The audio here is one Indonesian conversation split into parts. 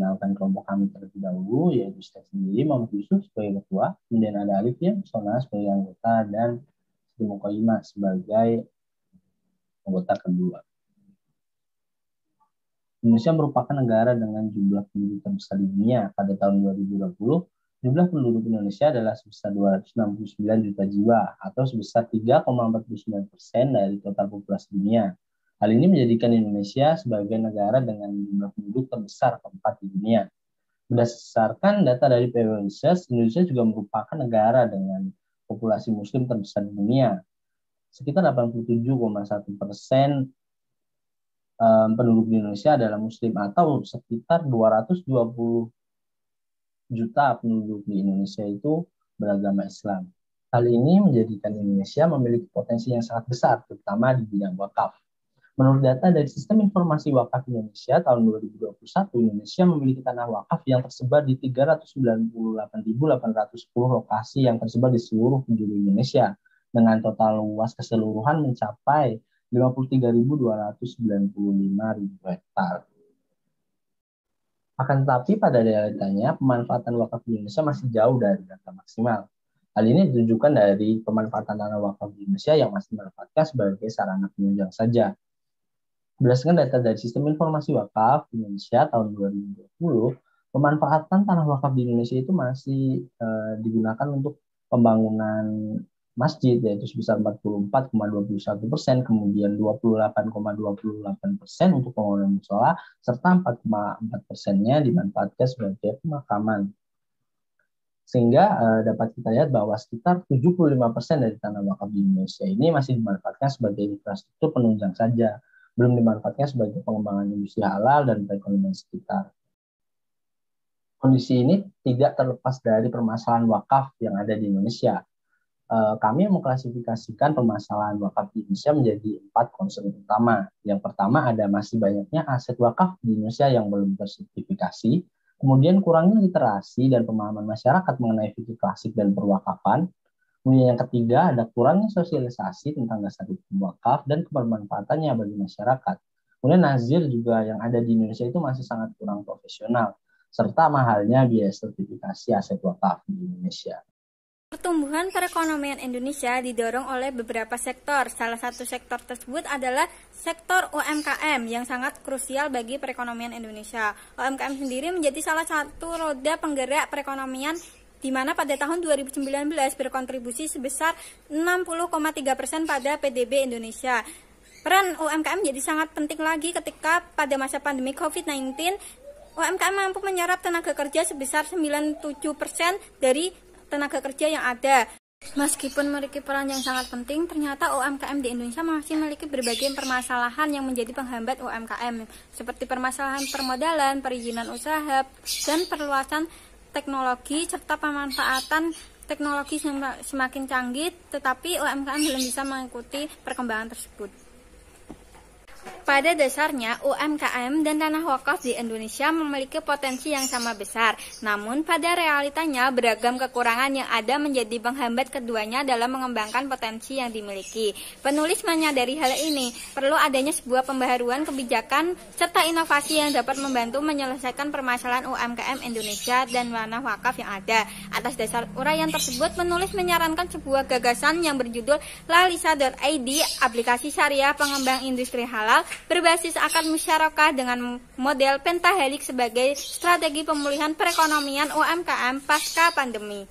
memperkenalkan kelompok kami terlebih dahulu, yaitu saya sendiri, Muhammad Yusuf sebagai ketua, kemudian ada Alifia Sona sebagai anggota, dan Siti Muqayyimah sebagai anggota kedua. Indonesia merupakan negara dengan jumlah penduduk terbesar di dunia. Pada tahun 2020, jumlah penduduk Indonesia adalah sebesar 269 juta jiwa, atau sebesar 3,49% dari total populasi dunia. Hal ini menjadikan Indonesia sebagai negara dengan jumlah penduduk terbesar keempat di dunia. Berdasarkan data dari Pew Research, Indonesia juga merupakan negara dengan populasi muslim terbesar di dunia. Sekitar 87,1% penduduk di Indonesia adalah muslim, atau sekitar 220 juta penduduk di Indonesia itu beragama Islam. Hal ini menjadikan Indonesia memiliki potensi yang sangat besar, terutama di bidang wakaf. Menurut data dari Sistem Informasi Wakaf Indonesia tahun 2021, Indonesia memiliki tanah wakaf yang tersebar di 398.810 lokasi yang tersebar di seluruh penjuru Indonesia, dengan total luas keseluruhan mencapai 53.295.000 hektar. Akan tetapi pada realitanya, pemanfaatan wakaf di Indonesia masih jauh dari data maksimal. Hal ini ditunjukkan dari pemanfaatan tanah wakaf di Indonesia yang masih dimanfaatkan sebagai sarana penunjang saja. Berdasarkan data dari Sistem Informasi Wakaf Indonesia tahun 2020, pemanfaatan tanah wakaf di Indonesia itu masih digunakan untuk pembangunan masjid, yaitu sebesar 44,21%, kemudian 28,28% untuk pembangunan musola, serta 4,4%-nya dimanfaatkan sebagai pemakaman. Sehingga dapat kita lihat bahwa sekitar 75% dari tanah wakaf di Indonesia ini masih dimanfaatkan sebagai infrastruktur penunjang saja, belum dimanfaatkan sebagai pengembangan industri halal dan perekonomian sekitar. Kondisi ini tidak terlepas dari permasalahan wakaf yang ada di Indonesia. Kami mengklasifikasikan permasalahan wakaf di Indonesia menjadi 4 concern utama. Yang pertama, ada masih banyaknya aset wakaf di Indonesia yang belum tersertifikasi, kemudian kurangnya literasi dan pemahaman masyarakat mengenai fikih klasik dan perwakafan. Kemudian yang ketiga, ada kurangnya sosialisasi tentang dasar hukum wakaf dan kebermanfaatannya bagi masyarakat. Kemudian nazir juga yang ada di Indonesia itu masih sangat kurang profesional, serta mahalnya biaya sertifikasi aset wakaf di Indonesia. Pertumbuhan perekonomian Indonesia didorong oleh beberapa sektor. Salah satu sektor tersebut adalah sektor UMKM yang sangat krusial bagi perekonomian Indonesia. UMKM sendiri menjadi salah satu roda penggerak perekonomian di mana pada tahun 2019 berkontribusi sebesar 60,3% pada PDB Indonesia. Peran UMKM menjadi sangat penting lagi ketika pada masa pandemi COVID-19, UMKM mampu menyerap tenaga kerja sebesar 97% dari tenaga kerja yang ada. Meskipun memiliki peran yang sangat penting, ternyata UMKM di Indonesia masih memiliki berbagai permasalahan yang menjadi penghambat UMKM, seperti permasalahan permodalan, perizinan usaha, dan perluasan teknologi serta pemanfaatan teknologi semakin canggih, tetapi UMKM belum bisa mengikuti perkembangan tersebut. Pada dasarnya, UMKM dan tanah wakaf di Indonesia memiliki potensi yang sama besar. Namun, pada realitanya, beragam kekurangan yang ada menjadi penghambat keduanya dalam mengembangkan potensi yang dimiliki. Penulis menyadari hal ini, perlu adanya sebuah pembaharuan kebijakan serta inovasi yang dapat membantu menyelesaikan permasalahan UMKM Indonesia dan tanah wakaf yang ada. Atas dasar uraian tersebut, penulis menyarankan sebuah gagasan yang berjudul lalisa.id, aplikasi syariah pengembang industri halal berbasis akad musyarakah dengan model pentahelix sebagai strategi pemulihan perekonomian UMKM pasca pandemi.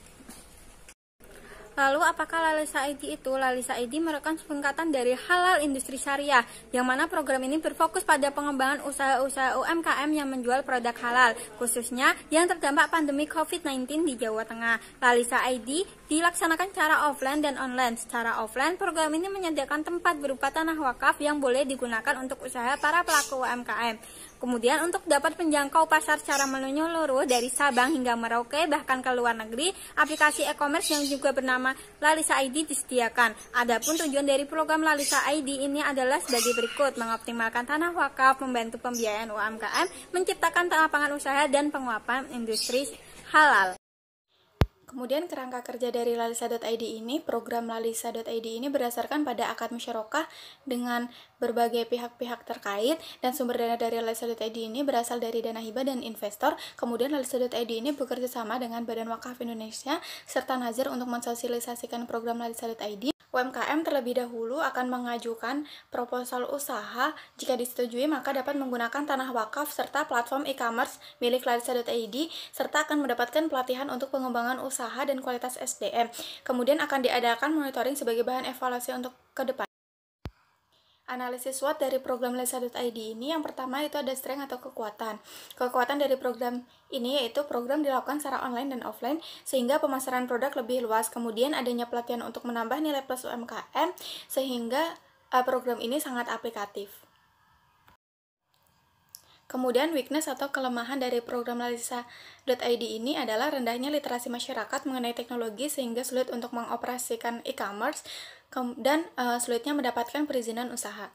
Lalu apakah Lalisa ID itu? Lalisa ID merupakan singkatan dari Halal Industri Syariah, yang mana program ini berfokus pada pengembangan usaha-usaha UMKM yang menjual produk halal, khususnya yang terdampak pandemi COVID-19 di Jawa Tengah. Lalisa ID dilaksanakan secara offline dan online. Secara offline, program ini menyediakan tempat berupa tanah wakaf yang boleh digunakan untuk usaha para pelaku UMKM. Kemudian untuk dapat menjangkau pasar secara menyeluruh dari Sabang hingga Merauke bahkan ke luar negeri, aplikasi e-commerce yang juga bernama Lalisa ID disediakan. Adapun tujuan dari program Lalisa ID ini adalah sebagai berikut: mengoptimalkan tanah wakaf, membantu pembiayaan UMKM, menciptakan lapangan usaha dan penguatan industri halal. Kemudian kerangka kerja dari lalisa.id ini, program lalisa.id ini berdasarkan pada akad musyarakah dengan berbagai pihak-pihak terkait, dan sumber dana dari lalisa.id ini berasal dari dana hibah dan investor. Kemudian lalisa.id ini bekerja sama dengan Badan Wakaf Indonesia serta Nazir untuk mensosialisasikan program lalisa.id. UMKM terlebih dahulu akan mengajukan proposal usaha. Jika disetujui, maka dapat menggunakan tanah wakaf serta platform e-commerce milik lalisa.id, serta akan mendapatkan pelatihan untuk pengembangan usaha dan kualitas SDM. Kemudian akan diadakan monitoring sebagai bahan evaluasi untuk ke depan. Analisis SWOT dari program lalisa.id ini, yang pertama itu ada strength atau kekuatan. Kekuatan dari program ini yaitu program dilakukan secara online dan offline sehingga pemasaran produk lebih luas. Kemudian adanya pelatihan untuk menambah nilai plus UMKM sehingga program ini sangat aplikatif. Kemudian weakness atau kelemahan dari program lalisa.id ini adalah rendahnya literasi masyarakat mengenai teknologi sehingga sulit untuk mengoperasikan e-commerce dan sulitnya mendapatkan perizinan usaha.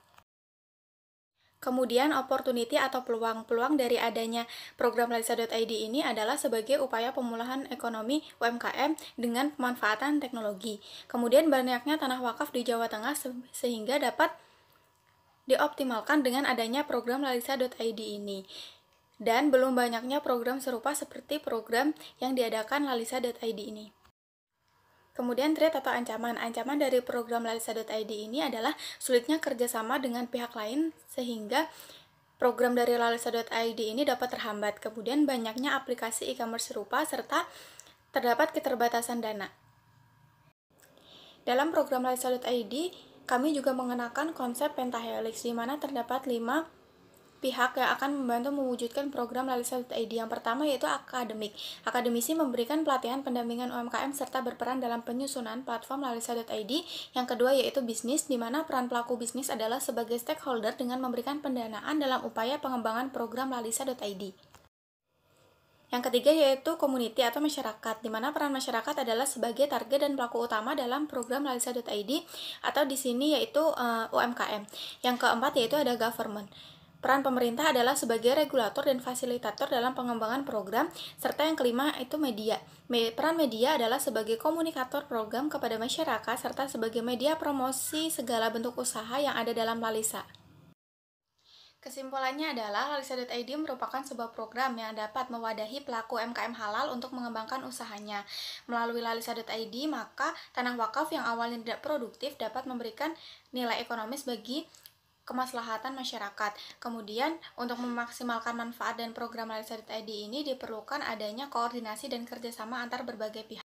Kemudian opportunity atau peluang dari adanya program lalisa.id ini adalah sebagai upaya pemulihan ekonomi UMKM dengan pemanfaatan teknologi. Kemudian banyaknya tanah wakaf di Jawa Tengah sehingga dapat dioptimalkan dengan adanya program lalisa.id ini. Dan belum banyaknya program serupa seperti program yang diadakan lalisa.id ini. Kemudian threat atau ancaman. Ancaman dari program lalisa.id ini adalah sulitnya kerjasama dengan pihak lain sehingga program dari lalisa.id ini dapat terhambat. Kemudian banyaknya aplikasi e-commerce serupa serta terdapat keterbatasan dana. Dalam program lalisa.id, kami juga mengenakan konsep pentahelix, di mana terdapat 5 pihak yang akan membantu mewujudkan program lalisa.id. Yang pertama yaitu akademik. Akademisi memberikan pelatihan pendampingan UMKM serta berperan dalam penyusunan platform lalisa.id. Yang kedua yaitu bisnis, di mana peran pelaku bisnis adalah sebagai stakeholder dengan memberikan pendanaan dalam upaya pengembangan program lalisa.id. Yang ketiga yaitu community atau masyarakat, di mana peran masyarakat adalah sebagai target dan pelaku utama dalam program lalisa.id, atau di sini yaitu UMKM. Yang keempat yaitu ada government. Peran pemerintah adalah sebagai regulator dan fasilitator dalam pengembangan program, serta yang kelima itu media. Peran media adalah sebagai komunikator program kepada masyarakat, serta sebagai media promosi segala bentuk usaha yang ada dalam Lalisa. Kesimpulannya adalah lalisa.id merupakan sebuah program yang dapat mewadahi pelaku UMKM halal untuk mengembangkan usahanya. Melalui lalisa.id, maka tanah wakaf yang awalnya tidak produktif dapat memberikan nilai ekonomis bagi kemaslahatan masyarakat. Kemudian, untuk memaksimalkan manfaat dan program lalisa.id ini diperlukan adanya koordinasi dan kerjasama antar berbagai pihak.